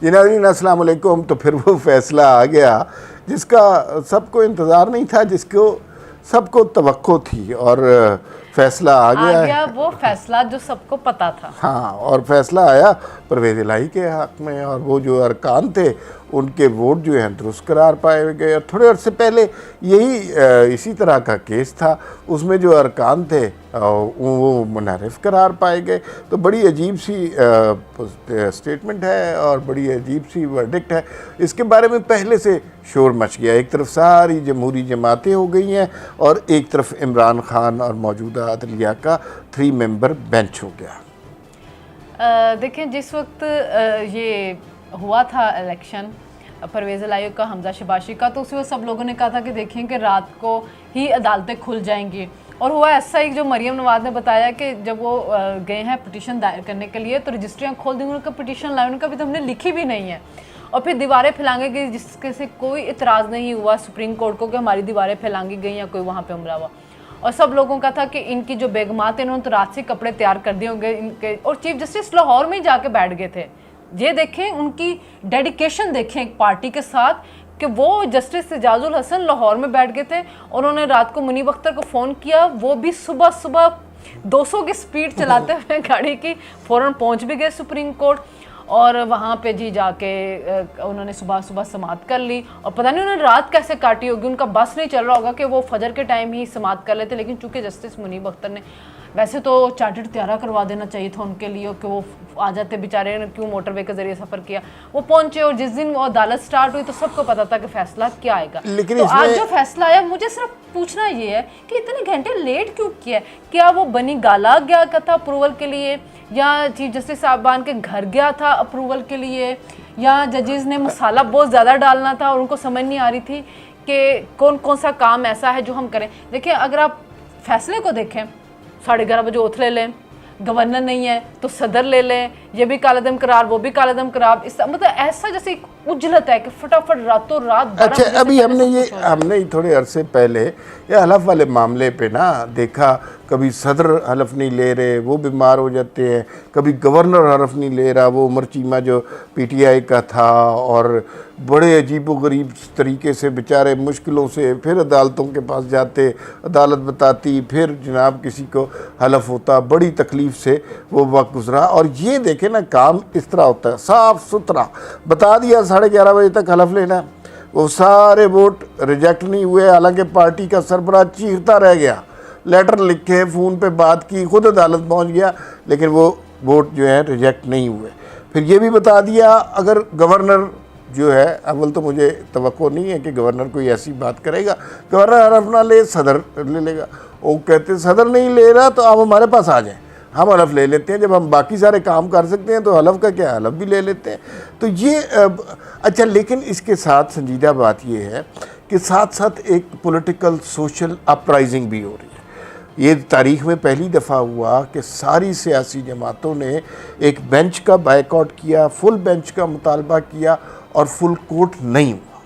जी नाज़रीन अस्सलाम वालेकुम। तो फिर वो फैसला आ गया जिसका सबको इंतज़ार नहीं था, जिसको सबको तवक्को थी, और फैसला आ गया वो फैसला जो सबको पता था। हाँ, और फैसला आया परवेज़ इलाही के हक़ में, और वो जो अरकान थे उनके वोट जो हैं दुरुस्त करार पाए गए। और थोड़े अर्से पहले यही इसी तरह का केस था, उसमें जो अरकान थे वो मुनहरिफ करार पाए गए। तो बड़ी अजीब सी स्टेटमेंट है और बड़ी अजीब सी वर्डिक्ट है। इसके बारे में पहले से शोर मच गया, एक तरफ सारी जमहूरी जमातें हो गई हैं और एक तरफ इमरान खान और मौजूदा अदलिया का 3 मेंबर बेंच हो गया। देखें, जिस वक्त ये हुआ था इलेक्शन परवेज़ इलाही का, हमजा शबाशी का, तो उसी वक्त सब लोगों ने कहा था कि देखें कि रात को ही अदालतें खुल जाएंगी। और हुआ ऐसा ही जो मरियम नवाज़ ने बताया कि जब वो गए हैं पिटीशन दायर करने के लिए तो रजिस्ट्रियाँ खोल दी, उनका पिटीशन लाए, उनका भी तो हमने लिखी भी नहीं है। और फिर दीवारें फैलांगे गई जिसके से कोई इतराज़ नहीं हुआ सुप्रीम कोर्ट को कि हमारी दीवारें फैलांगी गई या कोई वहाँ पर हमला हुआ। और सब लोगों का था कि इनकी जो बेगमात है इन्होंने तो रात से कपड़े तैयार कर दिए होंगे इनके, और चीफ जस्टिस लाहौर में ही जाके बैठ गए थे। ये देखें उनकी डेडिकेशन, देखें एक पार्टी के साथ, कि वो जस्टिस एजाजुल हसन लाहौर में बैठ गए थे और उन्होंने रात को मुनीब अख्तर को फ़ोन किया, वो भी सुबह सुबह 200 की स्पीड चलाते हुए गाड़ी की फ़ौरन पहुंच भी गए सुप्रीम कोर्ट। और वहाँ पे जी जाके उन्होंने सुबह सुबह समाअत कर ली। और पता नहीं उन्होंने रात कैसे काटी होगी, उनका बस नहीं चल रहा होगा कि वो फजर के टाइम ही समाअत कर लेते। लेकिन चूंकि जस्टिस मुनीब अख्तर ने, वैसे तो चार्टर्ड तैयारा करवा देना चाहिए था उनके लिए कि वो आ जाते, बेचारे ने क्यों मोटरवे के जरिए सफ़र किया। वो पहुंचे और जिस दिन वो अदालत स्टार्ट हुई तो सबको पता था कि फैसला क्या आएगा। लेकिन तो आज जो फैसला आया, मुझे सिर्फ पूछना ये है कि इतने घंटे लेट क्यों किया? क्या वो बनी गाला गया था अप्रूवल के लिए, या चीफ जस्टिस साहबान के घर गया था अप्रूवल के लिए, या जजेस ने मसाला बहुत ज़्यादा डालना था और उनको समझ नहीं आ रही थी कि कौन कौन सा काम ऐसा है जो हम करें? देखिए, अगर आप फैसले को देखें, 11:30 बजे ओथ ले लें, गवर्नर नहीं है तो सदर ले लें, ये भी कालेदम करार वो भी कालेदम करार, इस मतलब ऐसा जैसे उजलत है कि फटाफट रातों रात। अच्छा, अभी हमने थोड़े अरसे पहले ये हलफ वाले मामले पे ना देखा, कभी सदर हलफ नहीं ले रहे, वो बीमार हो जाते हैं, कभी गवर्नर हलफ नहीं ले रहा, वो उमर चीमा जो पीटीआई का था, और बड़े अजीबोगरीब तरीके से बेचारे मुश्किलों से फिर अदालतों के पास जाते, अदालत बताती, फिर जनाब किसी को हलफ होता, बड़ी तकलीफ़ से वो वक्त गुजरा। और ये देखें ना, काम इस तरह होता है, साफ़ सुथरा बता दिया 11:30 बजे तक हलफ लेना, वो सारे वोट रिजेक्ट नहीं हुए, हालांकि पार्टी का सरबराह चीखता रह गया, लेटर लिखे, फ़ोन पे बात की, खुद अदालत पहुंच गया, लेकिन वो वोट जो है रिजेक्ट नहीं हुए। फिर ये भी बता दिया अगर गवर्नर जो है, अव्वल तो मुझे तवक्को नहीं है कि गवर्नर कोई ऐसी बात करेगा, गवर्नर हलफ ना ले सदर ले लेगा। वो कहते सदर नहीं ले रहा तो आप हमारे पास आ जाएं, हम हलफ ले लेते हैं, जब हम बाकी सारे काम कर सकते हैं तो हलफ का क्या, हलफ भी ले लेते हैं। तो ये अच्छा, लेकिन इसके साथ संजीदा बात ये है कि साथ साथ एक पॉलिटिकल सोशल अपराइजिंग भी हो रही है। ये तारीख़ में पहली दफ़ा हुआ कि सारी सियासी जमातों ने एक बेंच का बायकॉट किया, फुल बेंच का मुतालबा किया और फुल कोर्ट नहीं हुआ।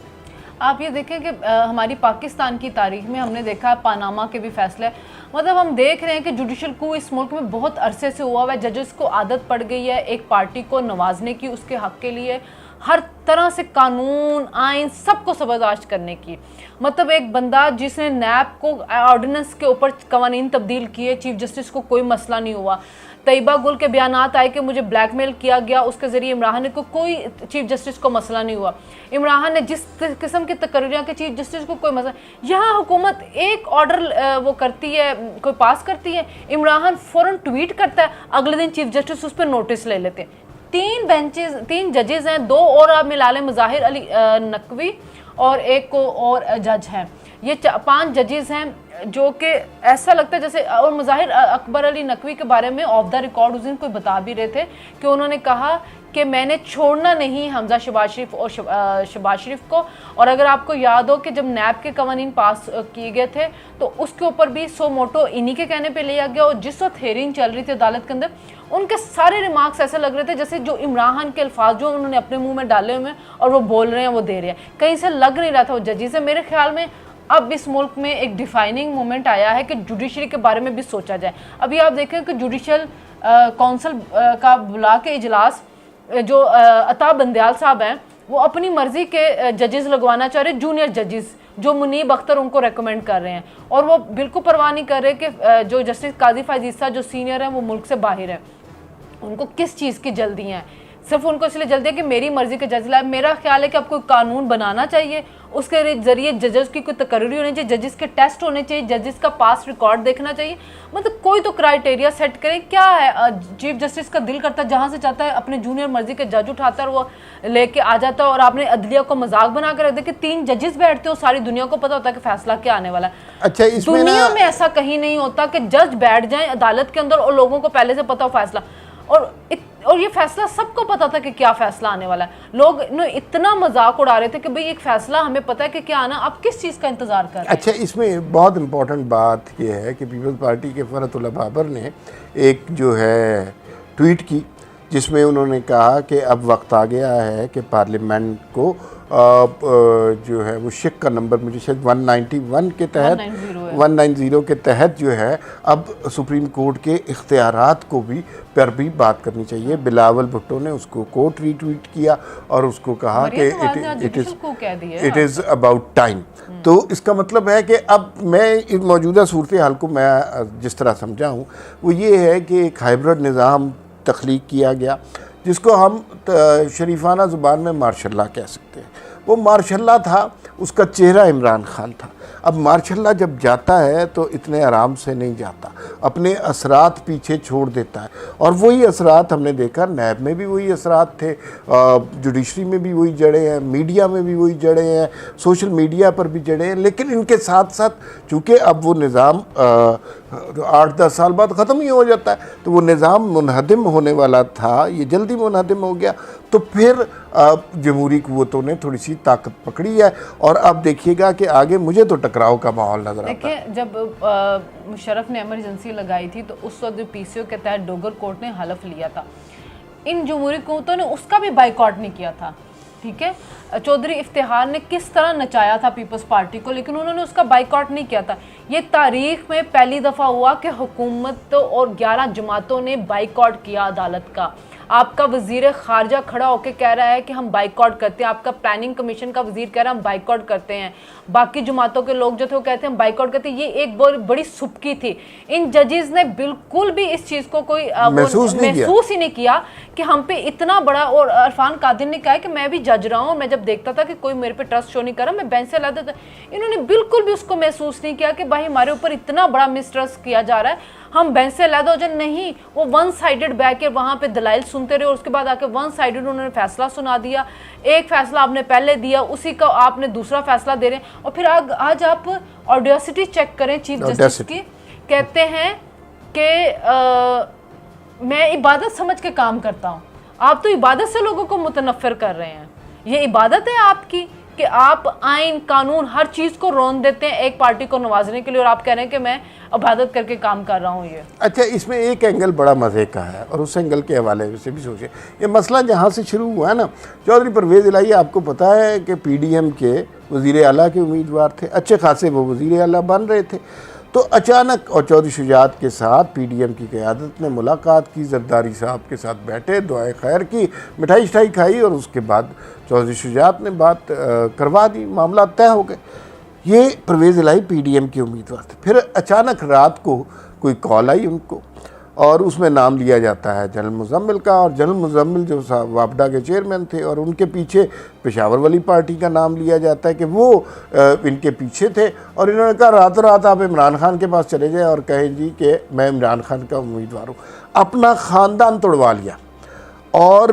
आप ये देखें कि हमारी पाकिस्तान की तारीख में हमने देखा है, पानामा के भी फैसले, मतलब हम देख रहे हैं कि जुडिशल कू इस मुल्क में बहुत अरसे से हुआ हुआ है। जजेस को आदत पड़ गई है एक पार्टी को नवाजने की, उसके हक के लिए हर तरह से कानून आइन सबको बर्दाश्त करने की। मतलब एक बंदा जिसने नैब को ऑर्डिनेंस के ऊपर कवानीन तब्दील किए, चीफ जस्टिस को कोई मसला नहीं हुआ। तैयबा गुल के बयानात आए कि मुझे ब्लैकमेल किया गया, उसके ज़रिए इमरान को कोई चीफ जस्टिस को मसला नहीं हुआ। इमरान ने जिस किस्म की तकरीरें कि चीफ जस्टिस को कोई मसला, यहाँ हुकूमत एक ऑर्डर वो करती है, कोई पास करती है, इमरान फ़ौरन ट्वीट करता है, अगले दिन चीफ जस्टिस उस पर नोटिस ले लेते हैं। 3 जजेस हैं, 2 और आप मिला लें, मुजाहिर अली नकवी और एक को और जज हैं, ये 5 जजेस हैं जो कि ऐसा लगता है जैसे। और मुजाहिर अकबर अली नकवी के बारे में ऑफ द रिकॉर्ड उस दिन कोई बता भी रहे थे कि उन्होंने कहा कि मैंने छोड़ना नहीं हमजा शहबाज शरीफ और शहबाज शरीफ को। और अगर आपको याद हो कि जब नैब के कवानीन पास किए गए थे तो उसके ऊपर भी सो मोटो इन्हीं के कहने पे लिया गया। और जिस वक्त हेयरिंग चल रही थी अदालत के अंदर, उनके सारे रिमार्क्स ऐसे लग रहे थे जैसे जो इमरान के अल्फाज जो उन्होंने अपने मुंह में डाले हुए हैं और वो बोल रहे हैं, वो दे रहे हैं, कहीं से लग नहीं रहा था वो जजी से। मेरे ख्याल में अब इस मुल्क में एक डिफाइनिंग मोमेंट आया है कि जुडिशरी के बारे में भी सोचा जाए। अभी आप देखें कि जुडिशल काउंसिल का बुला के इजलास जो अता बंदयाल साहब हैं वो अपनी मर्जी के जजेस लगवाना चाह रहे, जूनियर जजेस जो मुनीब अख्तर उनको रेकमेंड कर रहे हैं, और वो बिल्कुल परवाह नहीं कर रहे कि जो जस्टिस काजी फायज ईसा जो सीनियर हैं वो मुल्क से बाहर है, उनको किस चीज़ की जल्दी है। सिर्फ उनको इसलिए जल्दी है कि मेरी मर्जी के जज लाए। मेरा ख्याल है कि अब कोई कानून बनाना चाहिए, उसके जरिए जजेस की कोई तकरीरी होनी चाहिए, जजेस के टेस्ट होने चाहिए, जजेस का पास रिकॉर्ड देखना चाहिए, मतलब कोई तो क्राइटेरिया सेट करें। क्या है, चीफ जस्टिस का दिल करता है जहाँ से चाहता है अपने जूनियर मर्जी के जज उठाता है और वो लेके आ जाता है, और आपने अदलिया को मजाक बना कर रख दिया कि 3 जजेस बैठते हो, सारी दुनिया को पता होता है कि फैसला क्या आने वाला है। अच्छा, इसमें दुनिया में ऐसा कहीं नहीं होता कि जज बैठ जाए अदालत के अंदर और लोगों को पहले से पता हो फैसला, और ये फैसला सबको पता था कि क्या फैसला आने वाला है। लोग इतना मजाक उड़ा रहे थे कि भाई एक फैसला हमें पता है कि क्या आना, आप किस चीज़ का इंतजार कर रहे हैं। अच्छा, इसमें बहुत इम्पोर्टेंट बात यह है कि पीपल्स पार्टी के फरहतुल्लाह बाबर ने एक जो है ट्वीट की, जिसमें उन्होंने कहा कि अब वक्त आ गया है कि पार्लियामेंट को जो है वो शिक का नंबर, मुझे शायद 191 के तहत 190 के तहत जो है अब सुप्रीम कोर्ट के इख्तियारात को भी पर भी बात करनी चाहिए। बिलावल भुट्टो ने उसको कोर्ट रीट्वीट किया और उसको कहा कि इट इज़ अबाउट टाइम। तो इसका मतलब है कि अब मैं इस मौजूदा सूरत हाल को मैं जिस तरह समझा हूँ वो ये है कि एक हाइब्रिड निज़ाम तख्लीक किया गया, जिसको हम शरीफाना ज़ुबान में मार्शल्ला कह सकते हैं। वो मार्शल्ला था, उसका चेहरा इमरान खान था। अब मार्शल्ला जब जाता है तो इतने आराम से नहीं जाता, अपने असरात पीछे छोड़ देता है, और वही असरात हमने देखा नैब में भी वही असरात थे, जुडिशरी में भी वही जड़े हैं, मीडिया में भी वही जड़े हैं, सोशल मीडिया पर भी जड़े हैं। लेकिन इनके साथ साथ चूँकि अब वो निज़ाम 8-10 साल बाद ख़त्म ही हो जाता है, तो वो निज़ाम मुनहदिम होने वाला था, ये जल्दी मुनहदिम हो गया। तो फिर जमहूरी क़ुव्वतों ने थोड़ी सी ताकत पकड़ी है, और अब देखिएगा कि आगे मुझे तो टकराव का माहौल नजर आता है। देखिए, जब मुशर्रफ ने इमरजेंसी लगाई थी तो उस वक्त पीसीओ के तहत डोगर कोर्ट ने हलफ लिया था, इन जमहूरी क़ुव्वतों ने उसका भी बाइकआउट नहीं किया था। ठीक है, चौधरी इफ्तिखार ने किस तरह नचाया था पीपल्स पार्टी को, लेकिन उन्होंने उसका बाइकआउट नहीं किया था। ये तारीख में पहली दफ़ा हुआ कि हुकूमत और 11 जमातों ने बाइकआउट किया अदालत का। आपका वजीर खारजा खड़ा होकर कह रहा है कि हम बाइकआउट करते हैं, आपका प्लानिंग कमीशन का वजीर कह रहा है हम बाइकआउट करते हैं, बाकी जमातों के लोग जो थे वो कहते हैं हम बाइकआउट करते हैं। ये एक बड़ी सुबकी थी। इन जजेस ने बिल्कुल भी इस चीज़ को कोई महसूस ही नहीं किया कि हम पे इतना बड़ा, और इरफान कादिर ने कहा है कि मैं भी जज रहा हूँ, मैं जब देखता था कि कोई मेरे पे ट्रस्ट शो नहीं कर रहा मैं बेंच से लाता था। इन्होंने बिल्कुल भी उसको महसूस नहीं किया कि भाई हमारे ऊपर इतना बड़ा मिसट्रस्ट किया जा रहा है, हम बेंच से लैदा हो जाए। नहीं, वो वन साइडेड बैठ के वहाँ पे दलाइल सुनते रहे और उसके बाद आके वन साइडेड उन्होंने फैसला सुना दिया। एक फैसला आपने पहले दिया, उसी का आपने दूसरा फैसला दे रहे हैं, और फिर आज आप ऑडियोसिटी चेक करें चीफ जस्टिस की। कहते हैं कि मैं इबादत समझ के काम करता हूँ। आप तो इबादत से लोगों को मुतनफ़िर कर रहे हैं। ये इबादत है आपकी कि आप आइन कानून हर चीज़ को रोन देते हैं एक पार्टी को नवाजने के लिए, और आप कह रहे हैं कि मैं इबादत करके काम कर रहा हूँ। ये अच्छा, इसमें एक एंगल बड़ा मज़े का है, और उस एंगल के हवाले से भी सोचें। ये मसला जहाँ से शुरू हुआ है ना, चौधरी परवेज़ इलाही, आपको पता है कि PDM के वज़ीर आला के उम्मीदवार थे, अच्छे खासे वो वज़ीर आला बन रहे थे। तो अचानक और चौधरी शुजात के साथ PDM की क़यादत ने मुलाकात की, जरदारी साहब के साथ बैठे, दुआए खैर की, मिठाई शिठाई खाई, और उसके बाद चौधरी शुजात ने बात करवा दी, मामला तय हो गए। ये परवेज़ इलाही PDM के उम्मीदवार थे। फिर अचानक रात को कोई कॉल आई उनको, और उसमें नाम लिया जाता है जनरल मुज़म्मिल का, और जनरल मुज़म्मिल जो वापडा के चेयरमैन थे, और उनके पीछे पेशावर वाली पार्टी का नाम लिया जाता है कि वो इनके पीछे थे। और इन्होंने कहा रातों रात आप इमरान खान के पास चले जाएं और कहें जी कि मैं इमरान खान का उम्मीदवार हूँ। अपना ख़ानदान तोड़वा लिया और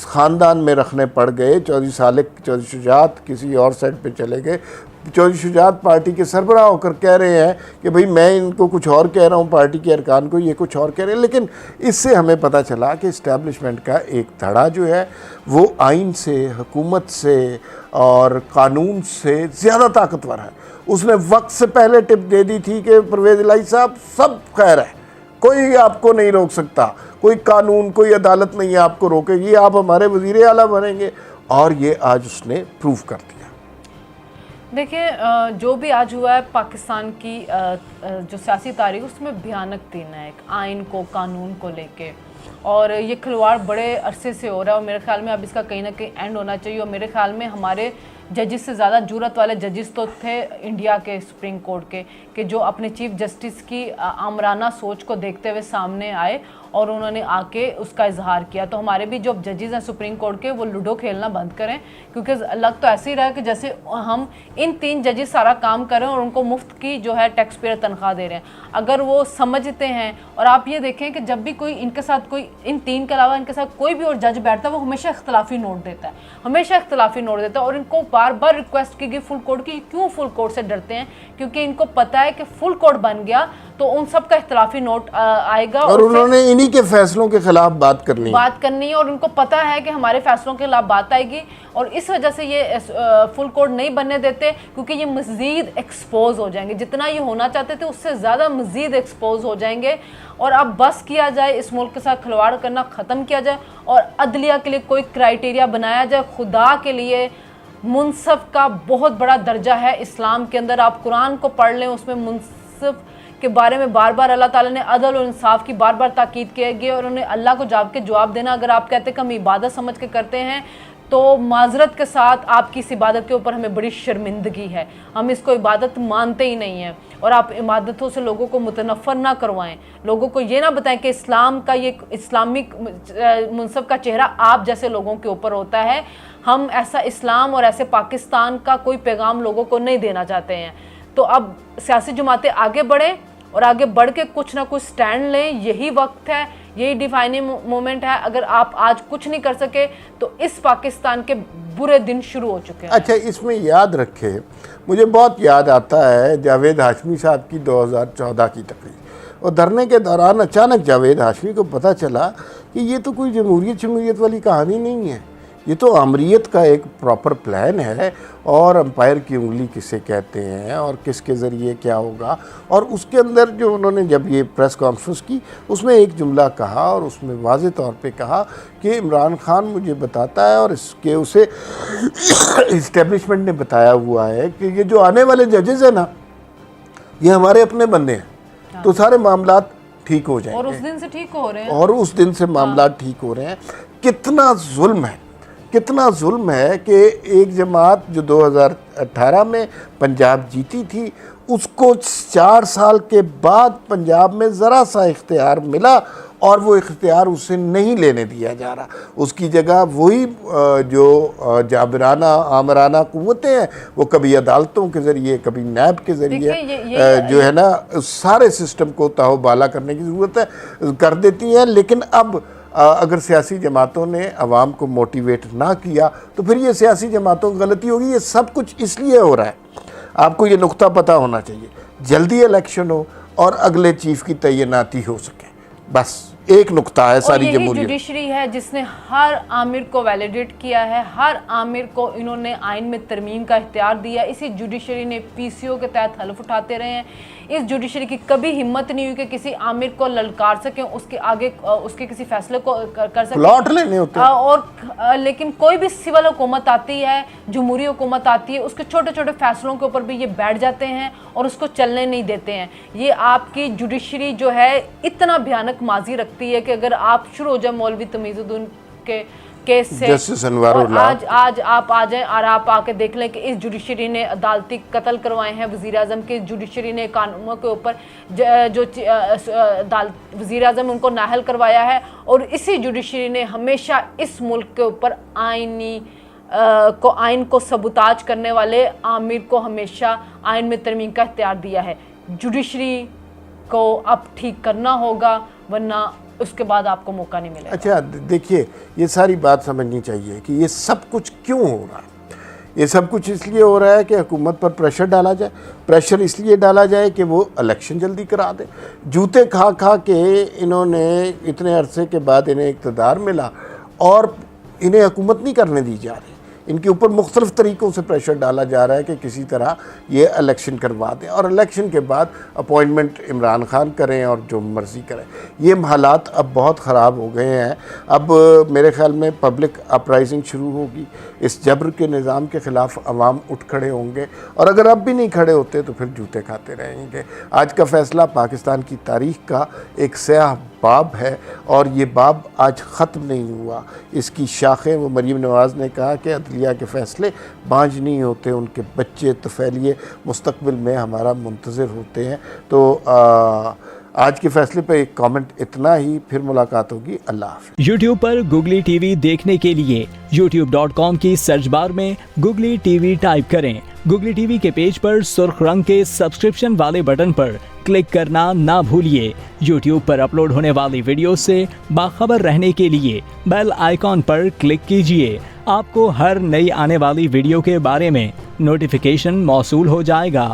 ख़ानदान में रखने पड़ गए। चौधरी सालिक, चौधरी शुजात किसी और साइड पे चले गए। चौधरी शुजात पार्टी के सरबराह होकर कह रहे हैं कि भाई मैं इनको कुछ और कह रहा हूँ, पार्टी के अरकान को ये कुछ और कह रहे हैं। लेकिन इससे हमें पता चला कि इस्टेब्लिशमेंट का एक धड़ा जो है वो आइन से, हुकूमत से और कानून से ज़्यादा ताकतवर है। उसने वक्त से पहले टिप दे दी थी कि परवेज़ इलाही साहब सब खैर है, कोई आपको नहीं रोक सकता, कोई कानून, कोई अदालत नहीं आपको रोकेगी, आप हमारे वज़ीर आला बनेंगे। और ये आज उसने प्रूव कर दिया। देखिए, जो भी आज हुआ है पाकिस्तान की जो सियासी तारीख, उसमें भयानक दिन है, एक आइन को, कानून को लेके। और ये खिलवाड़ बड़े अरसे से हो रहा है और मेरे ख्याल में अब इसका कहीं ना कहीं एंड होना चाहिए। और मेरे ख्याल में हमारे जजेस से ज़्यादा जुर्रत वाले जजेस तो थे इंडिया के सुप्रीम कोर्ट के, कि जो अपने चीफ जस्टिस की आमराना सोच को देखते हुए सामने आए और उन्होंने आके उसका इजहार किया। तो हमारे भी जो जजेस हैं सुप्रीम कोर्ट के, वो लूडो खेलना बंद करें, क्योंकि लग तो ऐसे ही रहा है कि जैसे हम इन 3 जजेस सारा काम कर रहे हैं और उनको मुफ्त की जो है टैक्स पेयर तनख्वाह दे रहे हैं। अगर वो समझते हैं, और आप ये देखें कि जब भी कोई इनके साथ कोई इन 3 के अलावा इनके साथ कोई भी और जज बैठता है, वो हमेशा इख्तलाफी नोट देता है, हमेशा इख्तलाफी नोट देता है। और इनको बार बार रिक्वेस्ट की गई फुल कोर्ट की, क्यों फुल कोर्ट से डरते हैं? क्योंकि इनको पता है कि फुल कोर्ट बन गया तो उन सब का इख्तलाफी नोट आएगा और उन्होंने इन्हीं के फैसलों के खिलाफ बात करनी है और उनको पता है कि हमारे फैसलों के खिलाफ बात आएगी। और इस वजह से ये फुल कोर्ट नहीं बनने देते, क्योंकि ये मज़ीद एक्सपोज हो जाएंगे। जितना ये होना चाहते थे उससे ज़्यादा मज़ीद एक्सपोज हो जाएंगे। और अब बस किया जाए, इस मुल्क के साथ खिलवाड़ करना ख़त्म किया जाए और अदलिया के लिए कोई क्राइटेरिया बनाया जाए। खुदा के लिए मुनसफ का बहुत बड़ा दर्जा है इस्लाम के अंदर। आप कुरान को पढ़ लें, उसमें मुनसफ के बारे में बार बार अल्लाह ताला ने अदल और इंसाफ की बार बार ताकीद किया गया। और उन्हें अल्लाह को जवाब देना, अगर आप कहते हैं कि हम इबादत समझ के करते हैं, तो माजरत के साथ आपकी इस इबादत के ऊपर हमें बड़ी शर्मिंदगी है। हम इसको इबादत मानते ही नहीं हैं। और आप इबादतों से लोगों को मुतनफ़र ना करवाएं, लोगों को ये ना बताएं कि इस्लाम का ये इस्लामिक मुनसफ का चेहरा आप जैसे लोगों के ऊपर होता है। हम ऐसा इस्लाम और ऐसे पाकिस्तान का कोई पैगाम लोगों को नहीं देना चाहते हैं। तो अब सियासी जमातें आगे बढ़ें और आगे बढ़ के कुछ ना कुछ स्टैंड लें। यही वक्त है, यही डिफाइनिंग मोमेंट है। अगर आप आज कुछ नहीं कर सके तो इस पाकिस्तान के बुरे दिन शुरू हो चुके हैं। अच्छा, इसमें याद रखें, मुझे बहुत याद आता है जावेद हाशमी साहब की 2014 की तकरीर। और धरने के दौरान अचानक जावेद हाशमी को पता चला कि ये तो कोई जमहूरियत वाली कहानी नहीं है, ये तो आमरीत का एक प्रॉपर प्लान है। और अंपायर की उंगली किसे कहते हैं और किसके ज़रिए क्या होगा। और उसके अंदर जो उन्होंने जब ये प्रेस कॉन्फ्रेंस की, उसमें एक जुमला कहा और उसमें वाज़े तौर पे कहा कि इमरान खान मुझे बताता है और इसके उसे इस्टेब्लिशमेंट ने बताया हुआ है कि ये जो आने वाले जजेस हैं ना, ये हमारे अपने बंदे हैं, तो सारे मामला ठीक हो जाएंगे। और उस दिन से ठीक हो रहे हैं, और उस दिन से मामला ठीक हो रहे हैं। कितना जुल्म है, कितना जुल्म है कि एक जमात जो 2018 में पंजाब जीती थी, उसको 4 साल के बाद पंजाब में ज़रा सा इख्तियार मिला और वो इख्तियार उसे नहीं लेने दिया जा रहा। उसकी जगह वही जो जाबराना आमराना कुव्वतें हैं, वो कभी अदालतों के ज़रिए, कभी नैब के ज़रिए जो है ना, सारे सिस्टम को तहोबाला करने की ज़रूरत है, कर देती हैं। लेकिन अब अगर सियासी जमातों ने अवाम को मोटिवेट ना किया तो फिर ये सियासी जमातों की गलती होगी। ये सब कुछ इसलिए हो रहा है, आपको ये नुक्ता पता होना चाहिए, जल्दी इलेक्शन हो और अगले चीफ की तैनाती हो सके, बस एक नुक्ता है सारी जमहूरियत। जुडिशरी है जिसने हर आमिर को वैलिडेट किया है, हर आमिर को इन्होंने आइन में तरमीम का इख्तियार दिया। इसी जुडिशरी ने पीसीओ के तहत हल्फ उठाते रहे हैं। इस जुडिशरी की कभी हिम्मत नहीं हुई कि किसी आमिर को ललकार सकें, उसके आगे उसके किसी फैसले को कर सकें, प्लॉट लेने होते हैं। और लेकिन कोई भी सिविल हुकूमत आती है, जमहूरी हुकूमत आती है, उसके छोटे छोटे फैसलों के ऊपर भी ये बैठ जाते हैं और उसको चलने नहीं देते हैं। ये आपकी जुडिशरी जो है इतना भयानक माजी रखती है कि अगर आप शुरू हो जाए मौलवी तमीज़ुद्दीन के केस से, और आज आप आ जाएं और आप आके देख लें कि इस जुडिशरी ने अदालती कत्ल करवाए हैं वज़ीर आज़म के, जुडिशरी ने कानूनों के ऊपर जो वज़ीर आज़म उनको नाहल करवाया है। और इसी जुडिशरी ने हमेशा इस मुल्क के ऊपर आइन को सबूताज करने वाले आमिर को हमेशा आइन में तरमीम का इख्तियार दिया है। जुडिशरी को अब ठीक करना होगा, वरना उसके बाद आपको मौका नहीं मिलेगा। अच्छा देखिए, ये सारी बात समझनी चाहिए कि ये सब कुछ क्यों हो रहा है। ये सब कुछ इसलिए हो रहा है कि हुकूमत पर प्रेशर डाला जाए। प्रेशर इसलिए डाला जाए कि वो इलेक्शन जल्दी करा दे। जूते खा खा के इन्होंने इतने अरसे के बाद इन्हें इक़्तिदार मिला और इन्हें हुकूमत नहीं करने दी जा रही। इनके ऊपर मुख्तलिफ़ तरीक़ों से प्रेशर डाला जा रहा है कि किसी तरह ये इलेक्शन करवा दें और इलेक्शन के बाद अपॉइंटमेंट इमरान खान करें और जो मर्ज़ी करें। ये हालात अब बहुत ख़राब हो गए हैं। अब मेरे ख़्याल में पब्लिक अपराइजिंग शुरू होगी, इस जबर के निज़ाम के ख़िलाफ़ अवाम उठ खड़े होंगे और अगर अब भी नहीं खड़े होते तो फिर जूते खाते रहेंगे। आज का फ़ैसला पाकिस्तान की तारीख़ का एक स्याह बाब है और ये बाब आज ख़त्म नहीं हुआ। इसकी शाखें, वो मरीम नवाज़ ने कहा कि अदलिया के फ़ैसले बांझ नहीं होते, उनके बच्चे तफैलिए मुस्तकबिल में हमारा मुंतज़िर होते हैं। तो आज के फैसले पर एक कमेंट इतना ही, फिर मुलाकात होगी। अल्लाह हाफ़िज़। YouTube पर Google TV देखने के लिए youtube.com की सर्च बार में Google TV टाइप करें। Google TV के पेज पर सुर्ख रंग के सब्सक्रिप्शन वाले बटन पर क्लिक करना ना भूलिए। YouTube पर अपलोड होने वाली वीडियो से बाखबर रहने के लिए बेल आइकॉन पर क्लिक कीजिए। आपको हर नई आने वाली वीडियो के बारे में नोटिफिकेशन मौसूल हो जाएगा।